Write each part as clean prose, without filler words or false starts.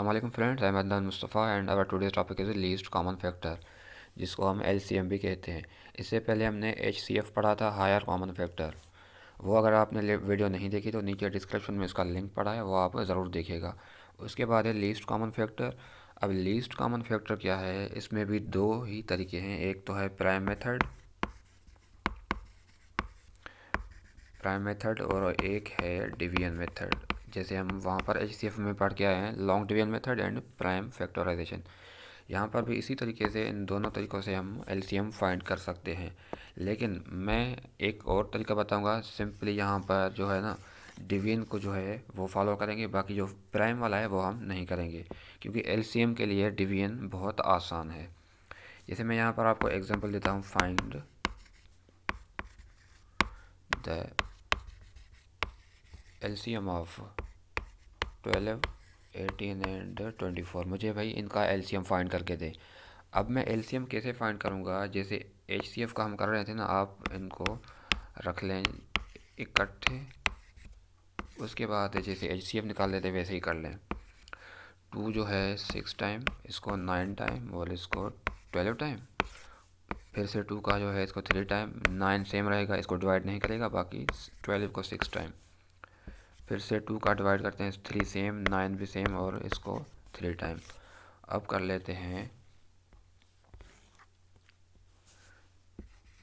Assalamualaikum friends, I am Adnan Mustafa and our today's topic is the least common factor जिसको हम LCM भी कहते हैं। इससे पहले हमने HCF पढ़ा था, हायर कॉमन फैक्टर। वो अगर आपने वीडियो नहीं देखी तो नीचे डिस्क्रिप्शन में उसका लिंक पड़ा है, वो आप ज़रूर देखिएगा। उसके बाद है लीस्ट कॉमन फैक्टर। अब लीस्ट कॉमन फैक्टर क्या है, इसमें भी दो ही तरीके हैं। एक तो है प्राइम मेथड और एक है डिवीजन मेथड। जैसे हम वहाँ पर HCF में पढ़ के आए हैं, long division method and prime factorization. यहाँ पर भी इसी तरीके से इन दोनों तरीक़ों से हम LCM फाइंड कर सकते हैं। लेकिन मैं एक और तरीका बताऊँगा। सिंपली यहाँ पर जो है ना, डिवीजन को जो है वो फॉलो करेंगे, बाकी जो प्राइम वाला है वो हम नहीं करेंगे, क्योंकि LCM के लिए डिवीजन बहुत आसान है। जैसे मैं यहाँ पर आपको एग्जांपल देता हूँ, find the LCM of 12, 18 and 24। मुझे भाई इनका LCM फाइंड करके दे। अब मैं LCM कैसे फाइंड करूँगा, जैसे HCF का हम कर रहे थे ना, आप इनको रख लें इकट्ठे। उसके बाद जैसे HCF निकाल लेते वैसे ही कर लें। 2 जो है 6 टाइम, इसको 9 टाइम और इसको 12 टाइम। फिर से 2 का जो है इसको 3 टाइम, 9 सेम रहेगा, इसको डिवाइड नहीं करेगा, बाकी 12 को 6 टाइम। फिर से 2 का डिवाइड करते हैं, 3 सेम, 9 भी सेम और इसको 3 टाइम। अब कर लेते हैं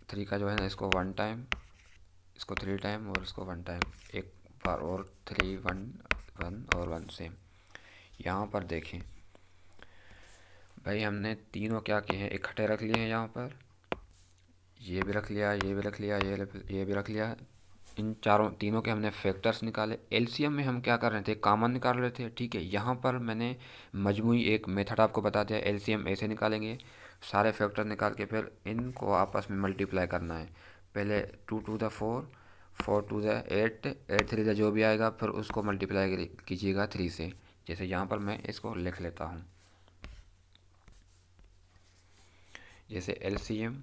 3 का जो है ना, इसको 1 टाइम, इसको 3 टाइम और इसको 1 टाइम। एक बार और 3, 1, 1 और 1 सेम। यहाँ पर देखें भाई, हमने तीनों क्या किए हैं, इकट्ठे रख लिए हैं। यहाँ पर ये भी रख लिया, ये भी रख लिया, ये भी रख लिया। इन तीनों के हमने फैक्टर्स निकाले। LCM में हम क्या कर रहे थे, कॉमन निकाल रहे थे, ठीक है। यहाँ पर मैंने मजमूई एक मेथड आपको बता दिया। LCM ऐसे निकालेंगे, सारे फैक्टर निकाल के फिर इनको आपस में मल्टीप्लाई करना है। पहले 2 to the 4, 4 to the 8, 8 3 the जो भी आएगा, फिर उसको मल्टीप्लाई कीजिएगा 3 से। जैसे यहाँ पर मैं इसको लिख लेता हूँ, जैसे LCM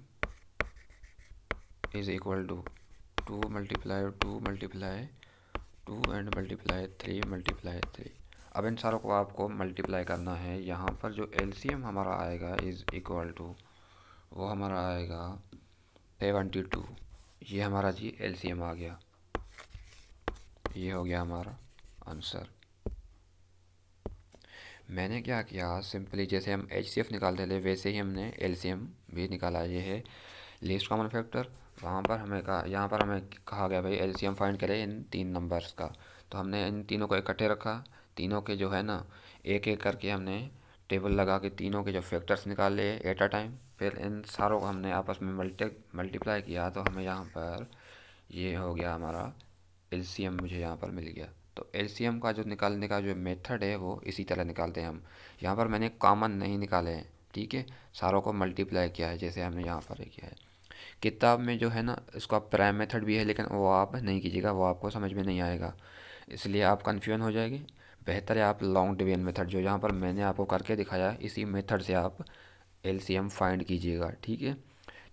is equal to 2 multiply 2 multiply 2 and multiply 3 multiply 3। अब इन सारों को आपको मल्टीप्लाई करना है। यहाँ पर जो LCM हमारा आएगा इज़ इक्वल टू, वो हमारा आएगा 72। ये हमारा जी LCM आ गया, ये हो गया हमारा आंसर। मैंने क्या किया, सिंपली जैसे हम HCF निकालते थे वैसे ही हमने LCM भी निकाला। ये है लीस्ट कॉमन फैक्टर। वहाँ पर हमें कहा, यहाँ पर हमें कहा गया भाई LCM फाइंड करें इन 3 नंबर्स का। तो हमने इन तीनों को इकट्ठे रखा, तीनों के जो है ना एक एक करके हमने टेबल लगा के तीनों के जो फैक्टर्स निकाल लिए एट अ टाइम। फिर इन सारों को हमने आपस में मल्टीप्लाई किया, तो हमें यहाँ पर ये हो गया हमारा LCM, मुझे यहाँ पर मिल गया। तो LCM का जो निकालने का जो मेथड है वो इसी तरह निकालते हैं हम। यहाँ पर मैंने कॉमन नहीं निकाले हैं, ठीक है, सारों को मल्टीप्लाई किया है जैसे हमने यहाँ पर किया है। किताब में जो है ना, इसका प्राइम मेथड भी है, लेकिन वो आप नहीं कीजिएगा, वो आपको समझ में नहीं आएगा, इसलिए आप कन्फ्यूजन हो जाएगी। बेहतर है आप लॉन्ग डिवीजन मेथड जो यहाँ पर मैंने आपको करके दिखाया है, इसी मेथड से आप LCM फाइंड कीजिएगा, ठीक है।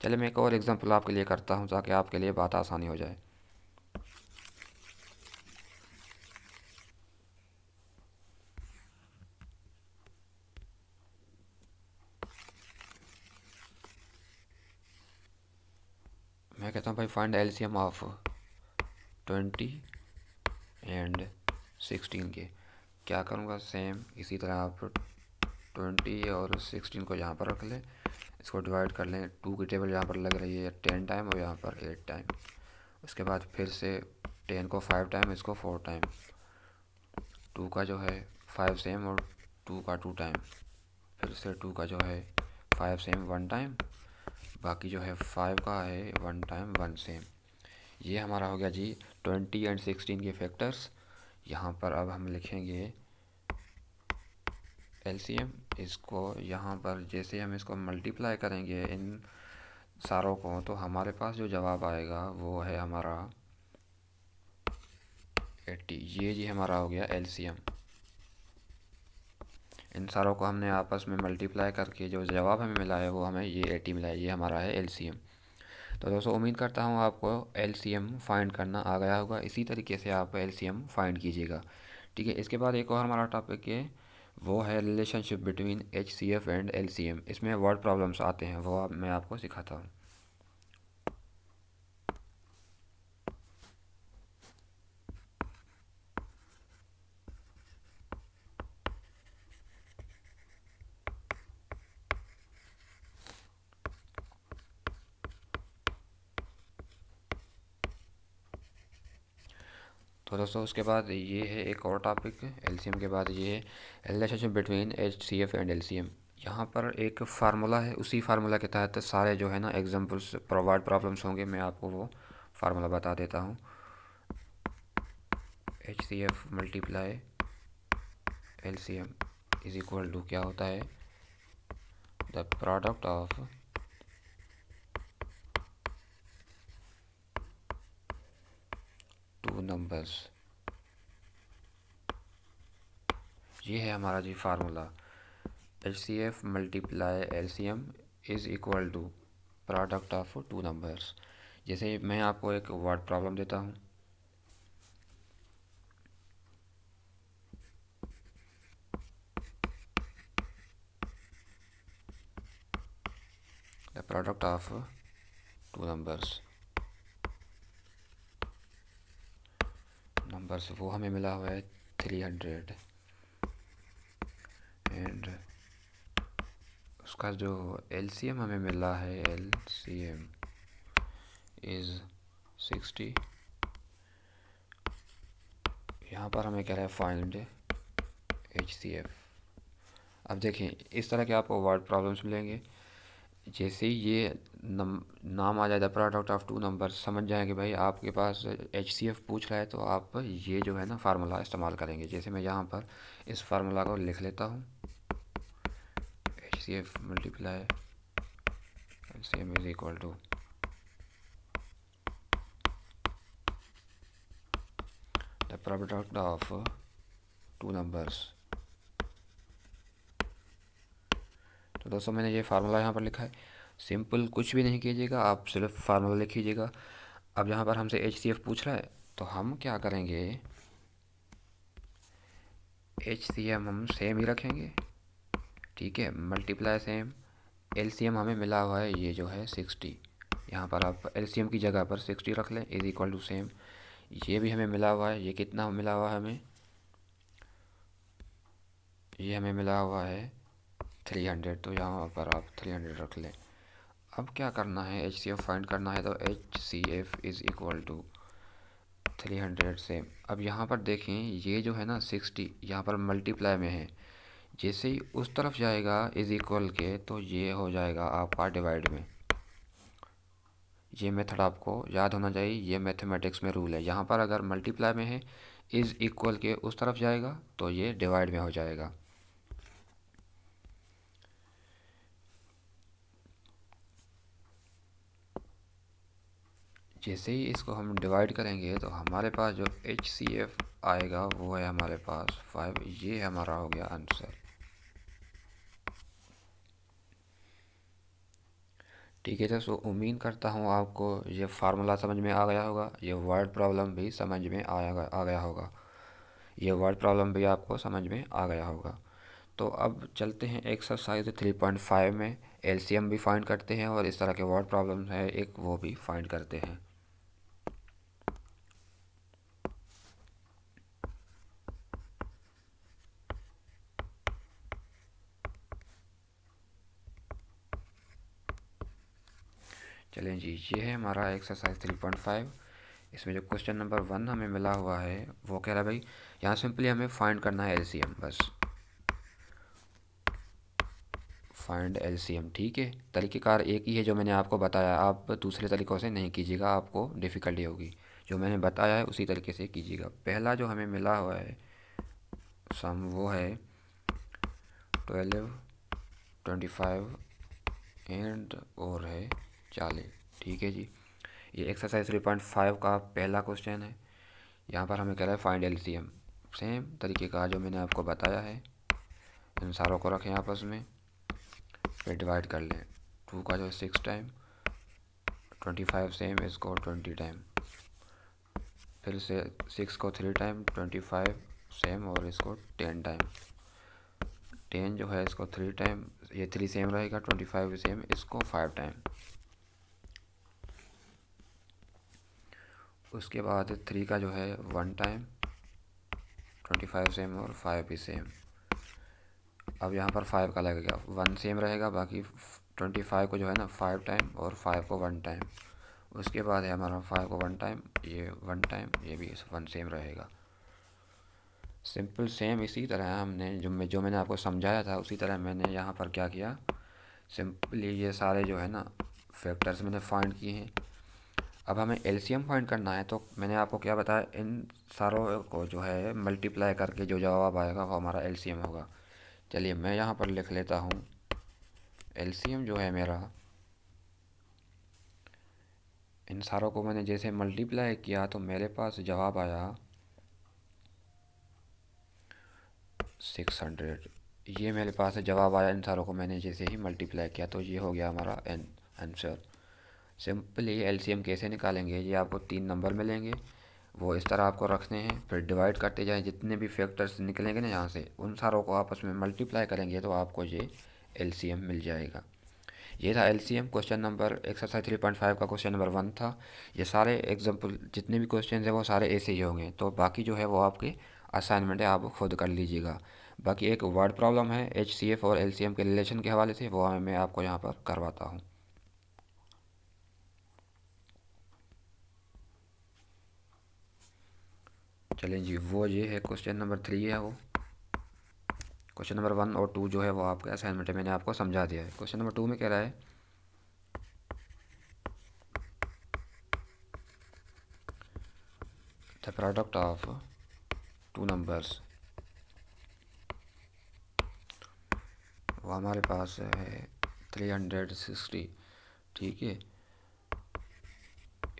चलिए मैं एक और एग्जांपल आपके लिए करता हूँ ताकि आपके लिए बात आसानी हो जाए। मैं कहता हूँ भाई फाइंड LCM ऑफ 20 एंड 16 के। क्या करूँगा, सेम इसी तरह आप 20 और 16 को यहाँ पर रख लें, इसको डिवाइड कर लें। 2 की टेबल यहाँ पर लग रही है 10 टाइम और यहाँ पर 8 टाइम। उसके बाद फिर से 10 को 5 टाइम, इसको 4 टाइम। 2 का जो है 5 सेम और 2 का 2 टाइम। फिर से 2 का जो है 5 सेम 1 टाइम, बाकी जो है 5 का है 1 टाइम 1 सेम। ये हमारा हो गया जी 20 एंड 16 के फैक्टर्स। यहाँ पर अब हम लिखेंगे LCM। इसको यहाँ पर जैसे हम इसको मल्टीप्लाई करेंगे इन सारों को, तो हमारे पास जो जवाब आएगा वो है हमारा 80। ये जी हमारा हो गया LCM। इन सारों को हमने आपस में मल्टीप्लाई करके जो जवाब हमें मिला है वो हमें ये 80 मिला है, ये हमारा है LCM। तो दोस्तों उम्मीद करता हूँ आपको LCM फाइंड करना आ गया होगा। इसी तरीके से आप LCM फाइंड कीजिएगा, ठीक है। इसके बाद एक और हमारा टॉपिक है वो है relationship between HCF and LCM। इसमें वर्ड प्रॉब्लम्स आते हैं, वो मैं आपको सिखाता हूँ। तो दोस्तों उसके बाद ये है एक और टॉपिक LCM के बाद ये है relationship between HCF and LCM। यहाँ पर एक फार्मूला है, उसी फार्मूला के तहत सारे जो है ना एग्जांपल्स प्रोवाइड प्रॉब्लम्स होंगे। मैं आपको वो फार्मूला बता देता हूँ। HCF multiply LCM is equal to क्या होता है, the product of two numbers. ये है हमारा जी formula, HCF multiply LCM is equal to product of two numbers. जैसे मैं आपको एक वर्ड प्रॉब्लम देता हूँ, the product of two numbers वो हमें मिला हुआ है 300 एंड उसका जो LCM हमें मिला है, LCM इज़ 60। यहाँ पर हमें कह रहा है फाइंड HCF। अब देखिए इस तरह के आपको वर्ड प्रॉब्लम्स मिलेंगे। जैसे ही ये नाम आ जाए the product of two number, समझ जाएं कि भाई आपके पास HCF पूछ रहा है, तो आप ये जो है ना फार्मूला इस्तेमाल करेंगे। जैसे मैं यहाँ पर इस फार्मूला को लिख लेता हूँ, HCF multiply LCM is equal to the product of two numbers. तो दोस्तों मैंने ये फार्मूला यहाँ पर लिखा है। सिंपल कुछ भी नहीं कीजिएगा, आप सिर्फ फार्मूला लिख लीजिएगा। अब यहाँ पर हमसे HCF पूछ रहा है, तो हम क्या करेंगे, HCM हम सेम ही रखेंगे, ठीक है, मल्टीप्लाई सेम। LCM हमें मिला हुआ है ये जो है 60। यहाँ पर आप LCM की जगह पर 60 रख लें, इज इक्वल टू सेम। ये भी हमें मिला हुआ है, ये कितना मिला हुआ है हमें, ये हमें मिला हुआ है 300, तो यहाँ पर आप 300 रख लें। अब क्या करना है, HCF फाइंड करना है, तो HCF is equal to 300 same. अब यहाँ पर देखें ये जो है ना 60 यहाँ पर मल्टीप्लाई में है, जैसे ही उस तरफ जाएगा इज इक्वल के, तो ये हो जाएगा आपका डिवाइड में। ये मेथड आपको याद होना चाहिए, ये मैथमेटिक्स में रूल है। यहाँ पर अगर मल्टीप्लाई में है, इज इक्वल के उस तरफ जाएगा तो ये डिवाइड में हो जाएगा। जैसे ही इसको हम डिवाइड करेंगे तो हमारे पास जो HCF आएगा वो है हमारे पास 5। ये हमारा हो गया आंसर। ठीक है दोस्तों, उम्मीद करता हूँ आपको ये फार्मूला समझ में आ गया होगा, ये वर्ड प्रॉब्लम भी समझ में आ गया होगा, ये वर्ड प्रॉब्लम भी आपको समझ में आ गया होगा। तो अब चलते हैं एक्सरसाइज 3.5 में। LCM भी फाइंड करते हैं और इस तरह के वर्ड प्रॉब्लम है एक, वो भी फाइंड करते हैं। चलें जी, ये है हमारा एक्सरसाइज 3.5। इसमें जो क्वेश्चन नंबर 1 हमें मिला हुआ है वो कह रहा है भाई, यहाँ सिंपली हमें फाइंड करना है LCM, बस फाइंड LCM। ठीक है, तरीक़ेकार एक ही है जो मैंने आपको बताया, आप दूसरे तरीक़ों से नहीं कीजिएगा, आपको डिफ़िकल्टी होगी। जो मैंने बताया है उसी तरीके से कीजिएगा। पहला जो हमें मिला हुआ है सम वो है 12, 25 एंड और है 40। ठीक है जी, ये एक्सरसाइज 3.5 का पहला क्वेश्चन है। यहाँ पर हमें कह रहा है फाइंड LCM। सेम तरीके का जो मैंने आपको बताया है, इन सारों को रखें आपस में, फिर डिवाइड कर लें। 2 का जो 6 टाइम, 25 सेम, इसको 20 टाइम, फिर से 6 को 3 टाइम, 25 सेम और इसको 10 टाइम। 10 जो है इसको 3 टाइम, ये 3 सेम रहेगा, 25 भी सेम, इसको 5 टाइम। उसके बाद 3 का जो है 1 टाइम, 25 सेम और 5 भी सेम। अब यहाँ पर 5 का लगेगा, 1 सेम रहेगा, बाकी 25 को जो है ना 5 टाइम और 5 को 1 टाइम। उसके बाद है हमारा 5 को 1 टाइम, ये 1 टाइम, ये भी 1 सेम रहेगा। सिंपल सेम इसी तरह हमने जो मैंने आपको समझाया था उसी तरह मैंने यहाँ पर क्या किया, सिंपली ये सारे जो है ना फैक्टर्स मैंने फाइंड किए हैं। अब हमें एलसीएम फाइंड करना है, तो मैंने आपको क्या बताया, इन सारों को जो है मल्टीप्लाई करके जो जवाब आएगा वो हमारा एलसीएम होगा। चलिए मैं यहाँ पर लिख लेता हूँ, एलसीएम जो है मेरा, इन सारों को मैंने जैसे मल्टीप्लाई किया तो मेरे पास जवाब आया 600। ये मेरे पास जवाब आया, इन सारों को मैंने जैसे ही मल्टीप्लाई किया, तो ये हो गया हमारा आंसर। सिंपली एलसीएम कैसे निकालेंगे, ये आपको 3 नंबर मिलेंगे, वो इस तरह आपको रखने हैं, फिर डिवाइड करते जाएं, जितने भी फैक्टर्स निकलेंगे ना यहाँ से उन सारों को आपस में मल्टीप्लाई करेंगे तो आपको ये एलसीएम मिल जाएगा। ये था एलसीएम। क्वेश्चन नंबर एक्सरसाइज 3.5 का क्वेश्चन नंबर 1 था। ये सारे एग्जाम्पल जितने भी क्वेश्चन हैं वो सारे ऐसे ही होंगे, तो बाकी जो है वो आपके असाइनमेंट है, आप खुद कर लीजिएगा। बाकी एक वर्ड प्रॉब्लम है एचसीएफ और एलसीएम के रिलेशन के हवाले से, वो मैं आपको यहाँ पर करवाता हूँ। चलें जी, वो ये है क्वेश्चन नंबर 3 है, वो क्वेश्चन नंबर 1 और 2 जो है वो आपका असाइनमेंट है, मैंने आपको समझा दिया है। क्वेश्चन नंबर 2 में कह रहा है द प्रोडक्ट ऑफ 2 नंबर्स, वो हमारे पास है 360। ठीक है,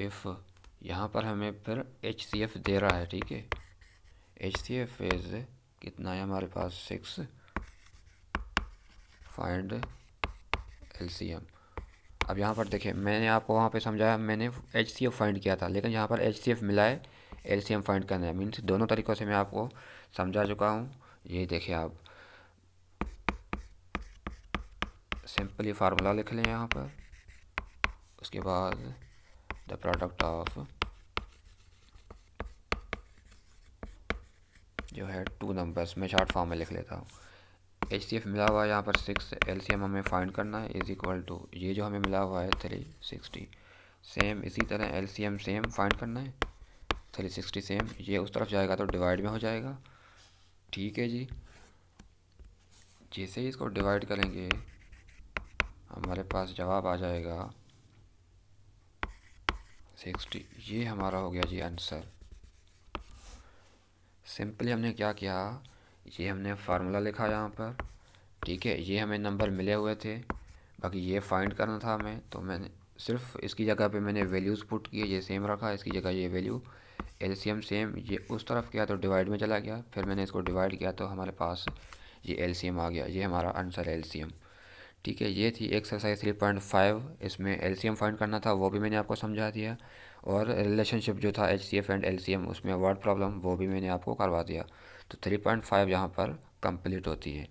इफ़ यहाँ पर हमें फिर एचसीएफ दे रहा है। ठीक है, एचसीएफ इज कितना है हमारे पास 6, फाइंड एलसीएम। अब यहाँ पर देखिए, मैंने आपको वहाँ पे समझाया, मैंने एचसीएफ फाइंड किया था, लेकिन यहाँ पर एचसीएफ मिला है, एलसीएम फाइंड करना है, मीन्स दोनों तरीक़ों से मैं आपको समझा चुका हूँ। ये देखिए, आप सिंपली फार्मूला लिख लें यहाँ पर, उसके बाद द प्रोडक्ट ऑफ जो है 2 नंबर्स, मैं शॉर्ट फॉर्म में लिख लेता हूँ। एचसीएफ मिला हुआ है यहाँ पर 6, एलसीएम हमें फाइंड करना है, इज इक्वल टू ये जो हमें मिला हुआ है 360। सेम इसी तरह एलसीएम सेम फाइंड करना है, 360 सेम, ये उस तरफ जाएगा तो डिवाइड में हो जाएगा। ठीक है जी, जैसे ही इसको डिवाइड करेंगे हमारे पास जवाब आ जाएगा 60। ये हमारा हो गया जी आंसर। सिंपली हमने क्या किया, ये हमने फार्मूला लिखा यहाँ पर। ठीक है, ये हमें नंबर मिले हुए थे, बाकी ये फाइंड करना था हमें, तो मैंने सिर्फ इसकी जगह पे मैंने वैल्यूज़ पुट किए, ये सेम रखा, इसकी जगह ये वैल्यू, एलसीएम सेम, ये उस तरफ किया तो डिवाइड में चला गया, फिर मैंने इसको डिवाइड किया तो हमारे पास ये एलसीएम आ गया, ये हमारा आंसर है एलसीएम। ठीक है, ये थी एक्सरसाइज 3.5, इसमें एलसीएम फाइंड करना था, वो भी मैंने आपको समझा दिया, और रिलेशनशिप जो था एचसीएफ एंड एलसीएम, उसमें वर्ड प्रॉब्लम वो भी मैंने आपको करवा दिया। तो 3.5 यहाँ पर कंप्लीट होती है।